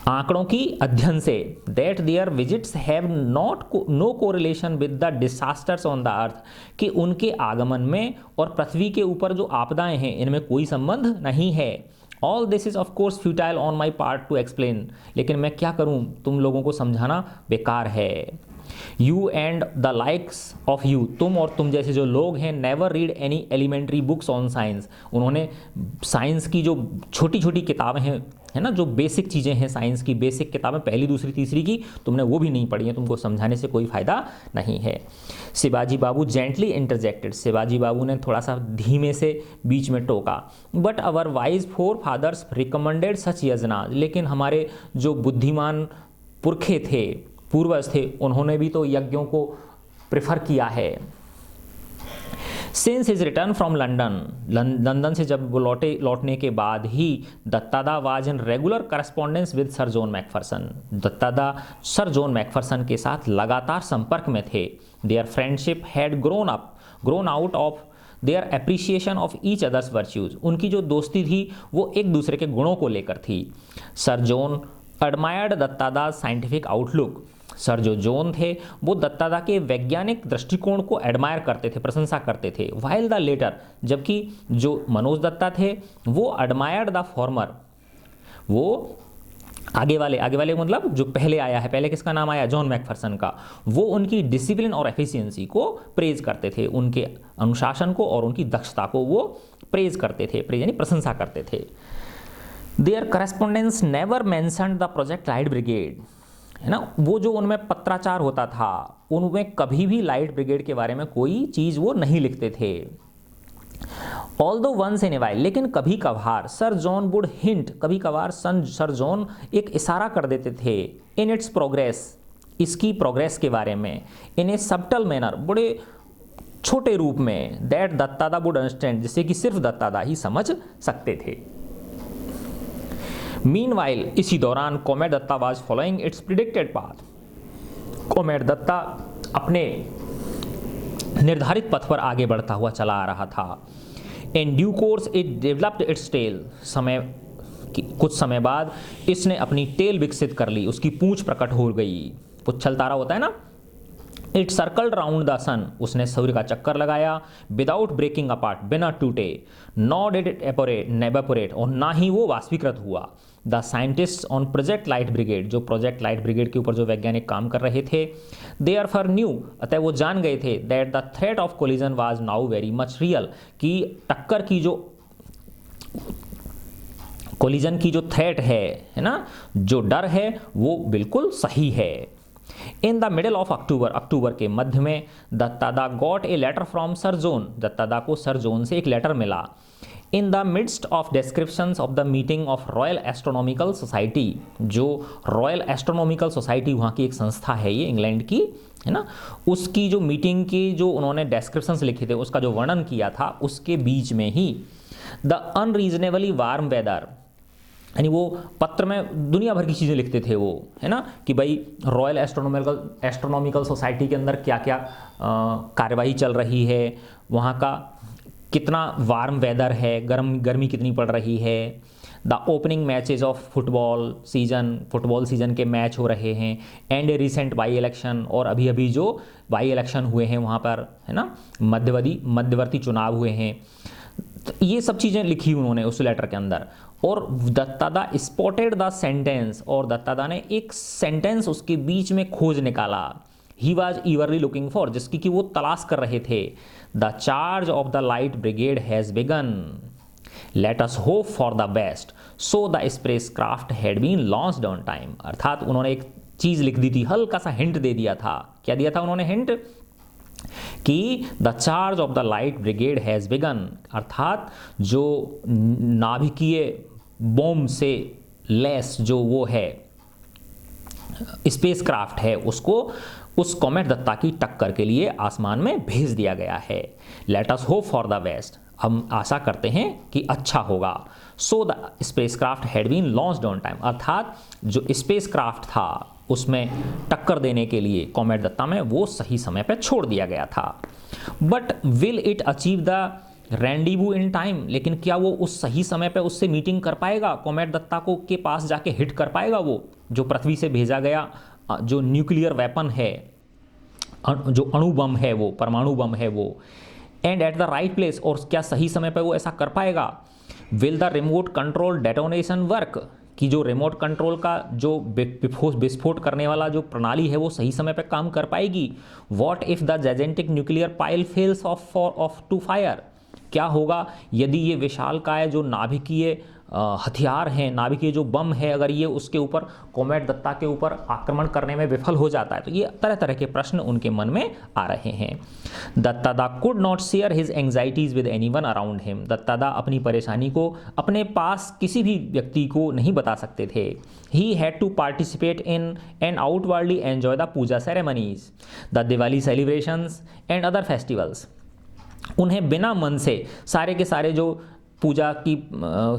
आंकड़ों की अध्ययन से that their visits have no correlation with the disasters on the earth, कि उनके आगमन में और पृथ्वी के ऊपर जो आपदाएं हैं इनमें कोई संबंध नहीं है। All this is of course futile on my part two explain, लेकिन मैं क्या करूं, तुम लोगों को समझाना बेकार है। You and the likes of you, तुम और तुम जैसे जो लोग हैं, never read any elementary books on science, उन्होंने साइंस की जो छोटी छोटी किताबें हैं, है ना, जो बेसिक चीज़ें हैं साइंस की, बेसिक किताबें पहली दूसरी तीसरी की, तुमने वो भी नहीं पढ़ी हैं, तुमको समझाने से कोई फ़ायदा नहीं है। शिवाजी बाबू जेंटली इंटरजेक्टेड, शिवाजी बाबू ने थोड़ा सा धीमे से बीच में टोका। But our wise forefathers recommended such yajna, लेकिन हमारे जो बुद्धिमान पुरखे थे, पूर्वज थे, उन्होंने भी तो यज्ञों को प्रेफर किया है। Since his return from London से जब वो लौटने के बाद ही Dattada was in regular correspondence with sir John McPherson, Dattada sir John McPherson के साथ लगातार संपर्क में थे। Their friendship had grown out of their appreciation of each other's virtues, उनकी जो दोस्ती थी वो एक दूसरे के गुणों को लेकर थी। Sir John admired Dattada scientific outlook, sir जो जॉन थे वो दत्तादा के वैज्ञानिक दृष्टिकोण को एडमायर करते थे, प्रशंसा करते थे। वाइल द लेटर, जबकि जो मनोज दत्ता थे वो एडमायर्ड द फॉर्मर, वो आगे वाले मतलब जो पहले आया है, पहले किसका नाम आया, जॉन मैकफरसन का, वो उनकी डिसिप्लिन और एफिशिएंसी को प्रेज करते थे, उनके अनुशासन को और उनकी दक्षता को वो प्रेज करते थे, प्रेज यानी प्रशंसा करते थे। Their correspondence never mentioned the project light brigade, है ना, वो जो उनमें पत्राचार होता था उनमें कभी भी लाइट ब्रिगेड के बारे में कोई चीज़ वो नहीं लिखते थे। Although once in a while, लेकिन कभी कभार सर जॉन वुड हिंट, कभी कभार सर जॉन एक इशारा कर देते थे, इन इट्स प्रोग्रेस, इसकी प्रोग्रेस के बारे में, इन ए सबटल मैनर, बड़े छोटे रूप में, दैट दत्तादा वुड अंडरस्टैंड, जिससे कि सिर्फ दत्तादा ही समझ सकते थे। मीनवाइल, इसी दौरान comet Datta was following its predicted path, comet Datta अपने निर्धारित पथ पर आगे बढ़ता हुआ चला आ रहा था। In due course it developed its tail, कुछ समय बाद इसने अपनी टेल विकसित कर ली, उसकी पूंछ प्रकट हो गई, पुच्छल तारा होता है ना। इट सर्कल्ड राउंड द सन, उसने सूर्य का चक्कर लगाया, विदाउट ब्रेकिंग अपार्ट, बिना टूटे, नॉट डिड इट एवेपोरेट, और ना ही वो वाष्पीकृत हुआ। The scientist on project light brigade, जो प्रोजेक्ट लाइट ब्रिगेड के ऊपर जो वैज्ञानिक काम कर रहे थे, दे आर फॉर न्यू, अतः वो जान गए थे, that the threat of collision was now very much real, कि टक्कर की जो कोलिजन की जो थ्रेट है ना, जो डर है वो बिल्कुल सही है। In the middle of October के मध्य में Dattada got a letter from sir John, Dattada को सर जॉन से एक लेटर मिला। In the midst of descriptions of the meeting of Royal Astronomical Society, जो रॉयल एस्ट्रोनॉमिकल सोसाइटी वहाँ की एक संस्था है ये इंग्लैंड की, है ना, उसकी जो मीटिंग की जो उन्होंने डिस्क्रिप्शंस लिखे थे, उसका जो वर्णन किया था, उसके बीच में ही द अनरीजनेबली वार्म वेदर, यानी वो पत्र में दुनिया भर की चीज़ें लिखते थे वो, है ना, कि भाई रॉयल एस्ट्रोनॉमिकल सोसाइटी के अंदर क्या क्या कार्यवाही चल रही है, वहाँ का कितना वार्म वेदर है, गर्मी कितनी पड़ रही है, the opening matches of football season के मैच हो रहे हैं, and A recent by election, और अभी अभी जो बाई इलेक्शन हुए हैं वहाँ पर, है ना, मध्यवर्ती चुनाव हुए हैं, तो ये सब चीज़ें लिखी उन्होंने उस लेटर के अंदर। और दत्तादा स्पॉटेड द सेंटेंस, और दत्तादा ने एक सेंटेंस उसके बीच में खोज निकाला, he was eagerly looking for, जिसकी कि वो तलाश कर रहे थे। The charge of the light brigade has begun, let us hope for the best, so the spacecraft had been launched on time, अर्थात उन्होंने एक चीज़ लिख दी थी, हल्का सा हिंट दे दिया था। क्या दिया था उन्होंने हिंट? कि the charge of the light brigade has begin, अर्थात जो नाभिकीय बॉम्ब से लेस जो वो है स्पेस क्राफ्ट है, उसको उस कॉमेट दत्ता की टक्कर के लिए आसमान में भेज दिया गया है। Let us hope for the best, हम आशा करते हैं कि अच्छा होगा। So the spacecraft had been launched on time, अर्थात जो स्पेस क्राफ्ट था उसमें टक्कर देने के लिए कॉमेट दत्ता में वो सही समय पर छोड़ दिया गया था। But will it achieve the rendezvous in time, लेकिन क्या वो उस सही समय पे उससे मीटिंग कर पाएगा, कॉमेट दत्ता को के पास जाके हिट कर पाएगा वो? जो पृथ्वी से भेजा गया जो न्यूक्लियर वेपन है, जो अणु बम है, वो परमाणु बम है वो, and at the right place, और क्या सही समय पर वो ऐसा कर पाएगा। Will the remote control detonation work, कि जो रिमोट कंट्रोल का जो विस्फोट करने वाला जो प्रणाली है वो सही समय पर काम कर पाएगी। What if the gigantic nuclear pile fails of to fire, क्या होगा यदि ये विशालकाय जो नाभिकीय हथियार हैं, नाभिकीय जो बम है, अगर ये उसके ऊपर कॉमेट दत्ता के ऊपर आक्रमण करने में विफल हो जाता है। तो ये तरह तरह के प्रश्न उनके मन में आ रहे हैं। Dattada could not share his anxieties with anyone around him, Dattada अपनी परेशानी को अपने पास किसी भी व्यक्ति को नहीं बता सकते थे। He had to participate in and outwardly enjoy the puja ceremonies, the Diwali celebrations and other festivals. उन्हें बिना मन से सारे के सारे जो पूजा की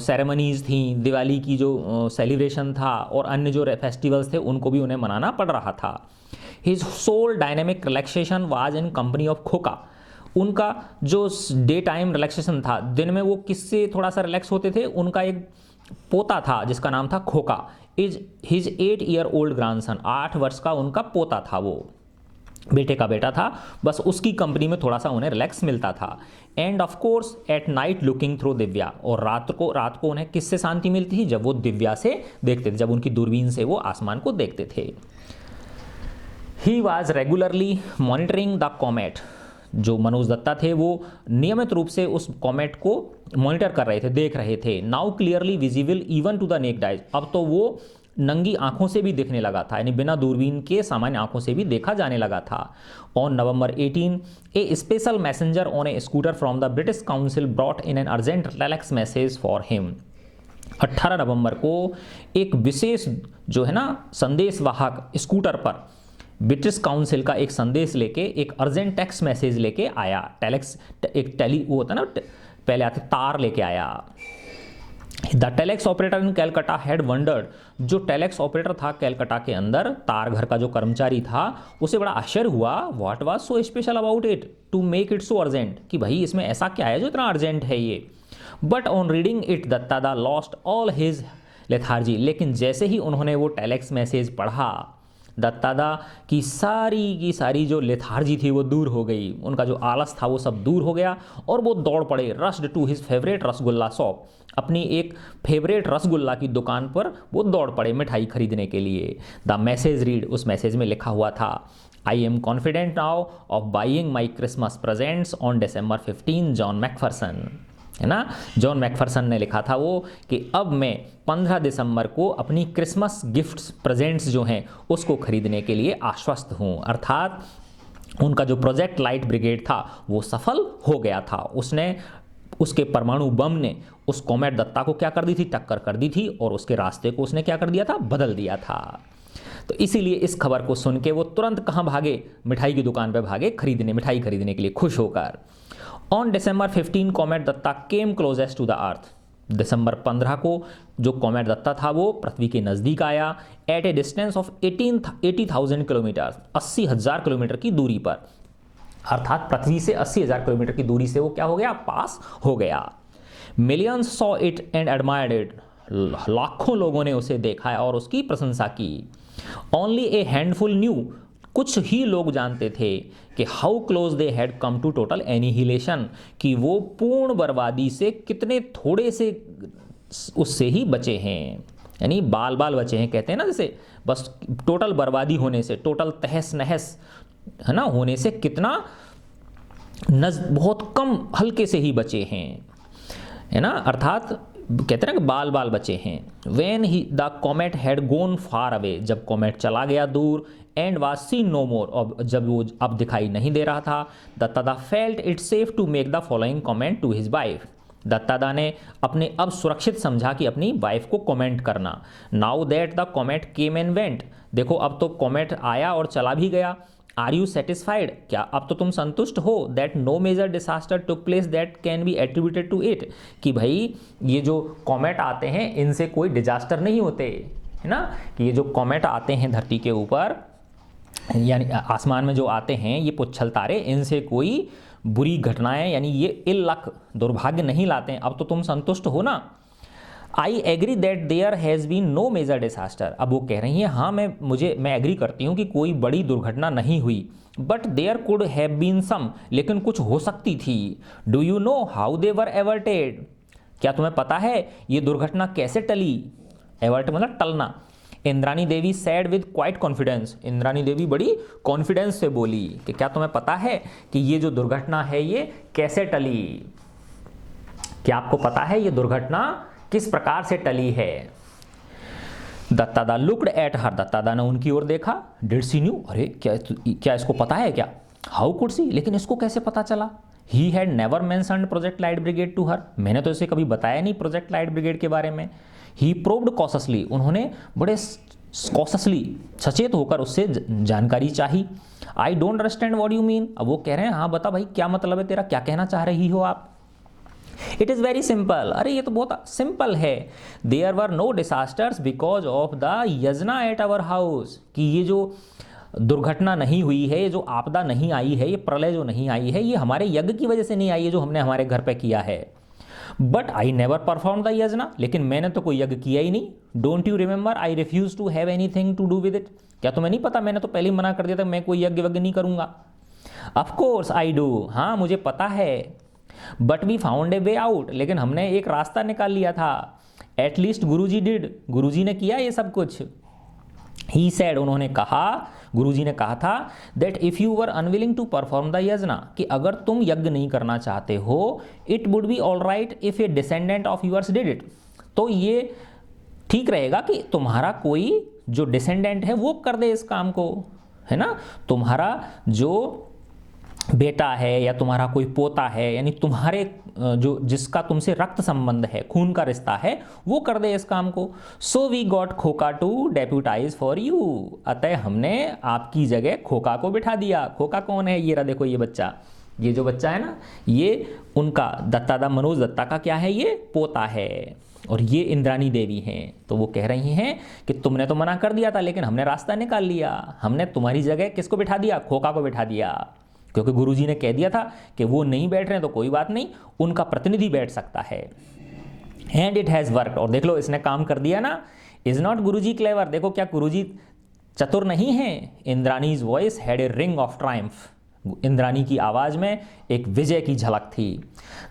सेरेमनीज़ थी, दिवाली की जो सेलिब्रेशन था और अन्य जो फेस्टिवल्स थे उनको भी उन्हें मनाना पड़ रहा था। His sole dynamic relaxation was in company of Khoka, उनका जो डे टाइम रिलैक्सेशन था, दिन में वो किससे थोड़ा सा रिलैक्स होते थे, उनका एक पोता था जिसका नाम था खोका। Is his 8 year old grandson, 8 वर्ष का उनका पोता था, वो बेटे का बेटा था, बस उसकी कंपनी में थोड़ा सा उन्हें रिलैक्स मिलता था। And of course at night looking through Divya, और रात को उन्हें किससे शांति मिलती थी, जब वो दिव्या से देखते थे, जब उनकी दूरबीन से वो आसमान को देखते थे। He was regularly monitoring the comet, जो मनोज दत्ता थे वो नियमित रूप से उस कॉमेट को मॉनिटर कर रहे थे, देख रहे थे। Now clearly visible even to the naked eyes, अब तो वो नंगी आंखों से भी दिखने लगा था, यानी बिना दूरबीन के सामान्य आंखों से भी देखा जाने लगा था। On November 18 A special messenger on A scooter from the British council brought in an urgent telex message for him. 18 नवंबर को एक विशेष जो है ना संदेशवाहक स्कूटर पर ब्रिटिश काउंसिल का एक संदेश लेके, एक अर्जेंट टेक्स्ट मैसेज लेके आया। टेलेक्स एक टेली वो होता ना, पहले आते तार लेके आया। The telex operator in Calcutta had wondered, जो टेलेक्स ऑपरेटर था कैलकाटा के अंदर, तार घर का जो कर्मचारी था, उसे बड़ा आश्चर्य हुआ। What was so special about it to make it so urgent, कि भाई इसमें ऐसा क्या है जो इतना अर्जेंट है ये। But on reading it Dattada lost all his lethargy, लेकिन जैसे ही उन्होंने वो टेलेक्स मैसेज पढ़ा, दत्तादा की सारी जो लेथार्जी थी वो दूर हो गई, उनका जो आलस था वो सब दूर हो गया, और वो दौड़ पड़े rushed to his favourite rasgulla shop, अपनी एक फेवरेट रसगुल्ला की दुकान पर वो दौड़ पड़े मिठाई खरीदने के लिए। द मैसेज रीड, उस मैसेज में लिखा हुआ था, I am confident now of buying my Christmas presents on December 15, John McPherson, है ना। जॉन मैकफरसन ने लिखा था वो कि अब मैं 15 दिसंबर को अपनी क्रिसमस गिफ्ट्स प्रेजेंट्स जो हैं उसको खरीदने के लिए आश्वस्त हूँ। अर्थात उनका जो प्रोजेक्ट लाइट ब्रिगेड था वो सफल हो गया था। उसके परमाणु बम ने उस कॉमेट दत्ता को क्या कर दी थी, टक्कर कर दी थी, और उसके रास्ते को उसने क्या कर दिया था, बदल दिया था। तो इसीलिए इस खबर को सुन के वो तुरंत कहाँ भागे, मिठाई की दुकान पर भागे मिठाई खरीदने के लिए खुश होकर। On December 15 comet Datta came closest to the earth, दिसंबर 15 को जो कॉमेट दत्ता था वो पृथ्वी के नज़दीक आया। At a distance of 80,000 kilometre, 80,000 kilometre की दूरी पर, अर्थात पृथ्वी से 80,000 किलोमीटर की दूरी से वो क्या हो गया, पास हो गया। Millions saw it and admired it, लाखों लोगों ने उसे देखा और उसकी प्रशंसा की। ओनली ए हैंडफुल न्यू, कुछ ही लोग जानते थे कि how close they had come to total annihilation, कि वो पूर्ण बर्बादी से कितने थोड़े से उससे ही बचे हैं, यानी बाल बचे हैं, कहते हैं ना, जैसे बस टोटल बर्बादी होने से, टोटल तहस नहस है ना होने से कितना बहुत कम हल्के से ही बचे हैं, है ना। अर्थात कहते हैं ना कि बाल बचे हैं। When he the comet had gone far away, जब कॉमेट चला गया दूर, and was seen no more, और जब वो अब दिखाई नहीं दे रहा था, Dattada felt it safe to make the following comment to his wife, दत्तादा ने अपने अब सुरक्षित समझा कि अपनी वाइफ को कमेंट करना। Now that the comet came and went, देखो अब तो कॉमेट आया और चला भी गया। आर यू सेटिस्फाइड, क्या अब तो तुम संतुष्ट हो, that no major disaster took place that can be attributed to it, कि भाई ये जो कॉमेट आते हैं इनसे कोई डिजास्टर नहीं होते, है ना, कि ये जो कॉमेट आते हैं धरती के ऊपर यानी आसमान में जो आते हैं ये पुच्छल तारे, इनसे कोई बुरी घटनाएं यानी ये इल लक दुर्भाग्य नहीं लाते हैं, अब तो तुम संतुष्ट हो ना। I agree that there has been no major disaster. अब वो कह रही हैं हाँ मैं एग्री करती हूँ कि कोई बड़ी दुर्घटना नहीं हुई, but there could have been some, लेकिन कुछ हो सकती थी। Do you know how they were averted? क्या तुम्हें पता है ये दुर्घटना कैसे टली? एवर्ट मतलब टलना। Indrani Devi said with quite confidence. Indrani Devi बड़ी कॉन्फिडेंस से बोली कि क्या तुम्हें पता है कि ये जो दुर्घटना है ये कैसे टली? क्या आपको पता है ये दुर्घटना किस प्रकार से टली है? दत्तादा लुक्ड एट हर। दत्तादा ने उनकी ओर देखा। Did she knew? अरे क्या इसको पता है क्या? How could she? लेकिन इसको कैसे पता चला? He had never mentioned Project light Brigade to her. मैंने तो इसे कभी बताया नहीं प्रोजेक्ट लाइट ब्रिगेड के बारे में। ही प्रोब्ड कॉशसली। उन्होंने बड़े कॉशसली सचेत होकर उससे जानकारी चाही। I don't understand what you mean. अब वो कह रहे हैं हाँ बता भाई क्या मतलब है तेरा, क्या कहना चाह रही हो आप? It is very simple. अरे ये तो बहुत सिंपल है। There were no disasters because of the yajna at our house. कि ये जो दुर्घटना नहीं हुई है, ये जो आपदा नहीं आई है, ये प्रलय जो नहीं आई है, ये हमारे यज्ञ की वजह से नहीं आई है जो हमने हमारे घर पे किया है। But I never perform the yajna. लेकिन मैंने तो कोई यज्ञ किया ही नहीं। Don't you remember I refuse to have anything to do with it. क्या तुम्हें नहीं पता मैंने तो पहले ही मना कर दिया था मैं कोई यज्ञ वज्ञ नहीं करूंगा। Of course I do. हाँ मुझे पता है। But we found a way out. लेकिन हमने एक रास्ता निकाल लिया था। At least Guruji did. गुरुजी ने किया ये सब कुछ। He said. उन्होंने कहा, गुरुजी ने कहा था that if you were unwilling to perform the yajna, कि अगर तुम यज्ञ नहीं करना चाहते हो, it would be all right if a descendant of yours did it. तो ये ठीक रहेगा कि तुम्हारा कोई जो डिसेंडेंट है वो कर दे इस काम को, है ना। तुम्हारा जो बेटा है या तुम्हारा कोई पोता है, यानी तुम्हारे जो जिसका तुमसे रक्त संबंध है, खून का रिश्ता है, वो कर दे इस काम को। So we got Khoka to deputize for you. अतः हमने आपकी जगह खोका को बिठा दिया। खोका कौन है? ये रहा देखो ये बच्चा, ये जो बच्चा है ना, ये उनका दत्तादा मनोज दत्ता का क्या है, ये पोता है। और ये इंद्रानी देवी हैं। तो वो कह रही हैं कि तुमने तो मना कर दिया था लेकिन हमने रास्ता निकाल लिया। हमने तुम्हारी जगह किसको बिठा दिया? खोका को बिठा दिया। क्योंकि गुरुजी ने कह दिया था कि वो नहीं बैठ रहे हैं तो कोई बात नहीं, उनका प्रतिनिधि बैठ सकता है। And it has worked. और देख लो इसने काम कर दिया ना। Is not guruji clever? देखो क्या गुरुजी चतुर नहीं है? Indrani's voice had a ring of triumph. Indrani की आवाज में एक विजय की झलक थी।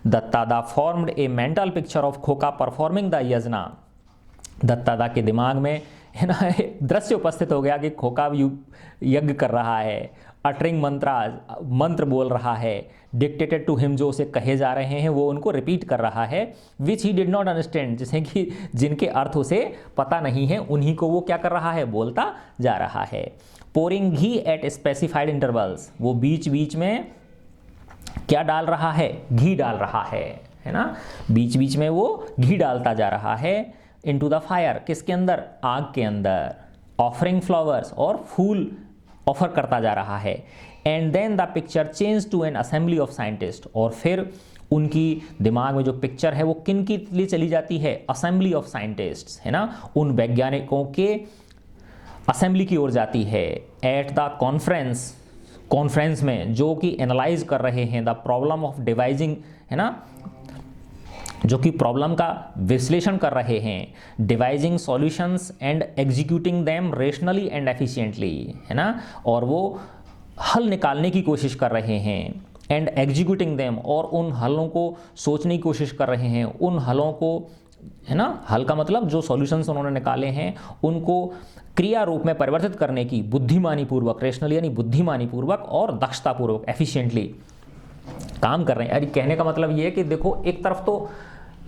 Dattada formed a mental picture of Khoka performing the yajna. Dattada के दिमाग में है ना दृश्य उपस्थित हो गया कि खोका यज्ञ कर रहा है, अटरिंग मंत्र बोल रहा है, डिक्टेटेड टू हिम, जो उसे कहे जा रहे हैं वो उनको रिपीट कर रहा है, विच ही डिड नॉट अंडरस्टैंड, जैसे कि जिनके अर्थ उसे पता नहीं है उन्हीं को वो क्या कर रहा है, बोलता जा रहा है। पोरिंग घी एट स्पेसिफाइड इंटरवल्स, वो बीच बीच में क्या डाल रहा है, घी डाल रहा है ना, बीच बीच में वो घी डालता जा रहा है। इनटू द फायर, किसके अंदर, आग के अंदर। ऑफरिंग फ्लावर्स, और फूल ऑफर करता जा रहा है। And then the picture change to an assembly of scientist, और फिर उनकी दिमाग में जो पिक्चर है वो किन के लिए चली जाती है, असेंबली ऑफ साइंटिस्ट्स, है ना, उन वैज्ञानिकों के असेंबली की ओर जाती है। एट द कॉन्फ्रेंस में, जो कि एनालाइज कर रहे हैं द प्रॉब्लम ऑफ डिवाइजिंग, है ना, जो कि प्रॉब्लम का विश्लेषण कर रहे हैं, devising solutions and executing them rationally and efficiently, है ना, और वो हल निकालने की कोशिश कर रहे हैं, एंड एग्जीक्यूटिंग देम, और उन हलों को सोचने की कोशिश कर रहे हैं, उन हलों को, है ना, हल का मतलब जो सॉल्यूशंस उन्होंने निकाले हैं उनको क्रिया रूप में परिवर्तित करने की बुद्धिमानी पूर्वक, रेशनली यानी बुद्धिमानी पूर्वक और दक्षता पूर्वक, एफिशिएंटली काम कर रहे हैं। अरे कहने का मतलब ये है कि देखो, एक तरफ तो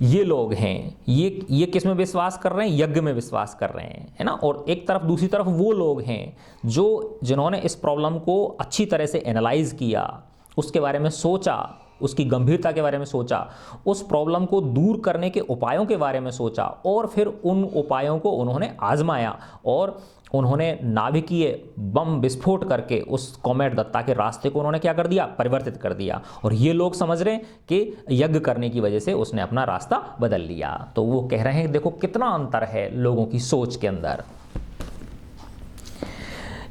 ये लोग हैं, ये किस में विश्वास कर रहे हैं, यज्ञ में विश्वास कर रहे हैं, है ना, और एक तरफ, दूसरी तरफ वो लोग हैं जिन्होंने इस प्रॉब्लम को अच्छी तरह से एनालाइज किया, उसके बारे में सोचा, उसकी गंभीरता के बारे में सोचा, उस प्रॉब्लम को दूर करने के उपायों के बारे में सोचा, और फिर उन उपायों को उन्होंने आजमाया, और उन्होंने नाभिकीय बम विस्फोट करके उस कॉमेट दत्ता के रास्ते को उन्होंने क्या कर दिया, परिवर्तित कर दिया। और ये लोग समझ रहे हैं कि यज्ञ करने की वजह से उसने अपना रास्ता बदल लिया। तो वो कह रहे हैं देखो कितना अंतर है लोगों की सोच के अंदर।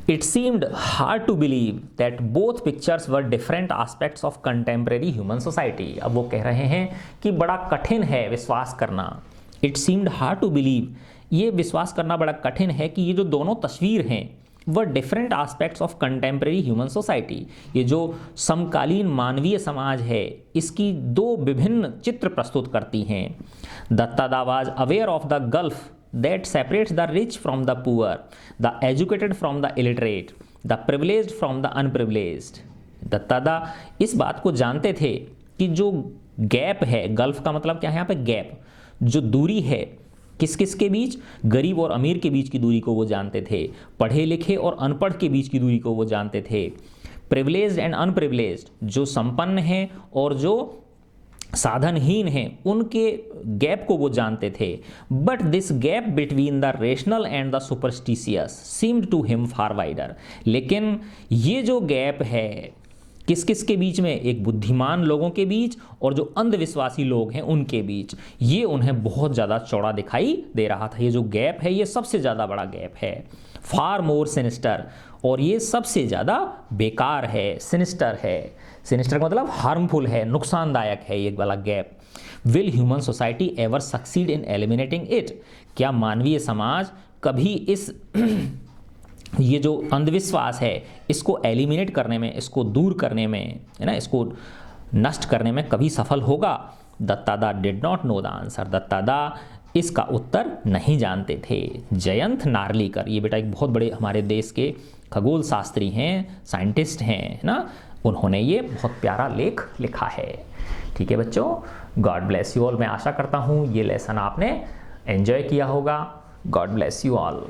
It seemed hard to believe that both pictures were different aspects of contemporary human society। अब वो कह रहे हैं कि बड़ा कठिन है विश्वास करना it seemed hard to believe, ये विश्वास करना बड़ा कठिन है कि ये जो दोनों तस्वीर हैं वह different aspects of contemporary human society, ये जो समकालीन मानवीय समाज है इसकी दो विभिन्न चित्र प्रस्तुत करती हैं। Dattada was aware of the gulf that separates the rich from the poor, the educated from the illiterate, the privileged from the unprivileged. Dattada इस बात को जानते थे कि जो गैप है, गल्फ का मतलब क्या है यहाँ पे, गैप, जो दूरी है किस किस के बीच, गरीब और अमीर के बीच की दूरी को वो जानते थे, पढ़े लिखे और अनपढ़ के बीच की दूरी को वो जानते थे, प्रिविलेज्ड एंड अनप्रिविलेज्ड, जो संपन्न हैं और जो साधनहीन हैं उनके गैप को वो जानते थे। But this gap between the rational and the superstitious seemed to him far wider, लेकिन ये जो गैप है किस किस के बीच में, एक बुद्धिमान लोगों के बीच और जो अंधविश्वासी लोग हैं उनके बीच, ये उन्हें बहुत ज़्यादा चौड़ा दिखाई दे रहा था। ये जो गैप है ये सबसे ज़्यादा बड़ा गैप है, फार मोर सिनिस्टर, और ये सबसे ज़्यादा बेकार है, सिनिस्टर है। सिनिस्टर का मतलब हार्मफुल है, नुकसानदायक है ये वाला gap. Will human society ever succeed in eliminating it, क्या मानवीय समाज कभी इस ये जो अंधविश्वास है इसको एलिमिनेट करने में, इसको दूर करने में, है ना, इसको नष्ट करने में कभी सफल होगा? Dattada did not know the answer, Dattada इसका उत्तर नहीं जानते थे। जयंत नार्लिकर, ये बेटा एक बहुत बड़े हमारे देश के खगोल शास्त्री हैं, साइंटिस्ट हैं, है ना, उन्होंने ये बहुत प्यारा लेख लिखा है। ठीक है बच्चों, गॉड ब्लेस यू ऑल। मैं आशा करता हूँ ये लेसन आपने एंजॉय किया होगा। God bless you all.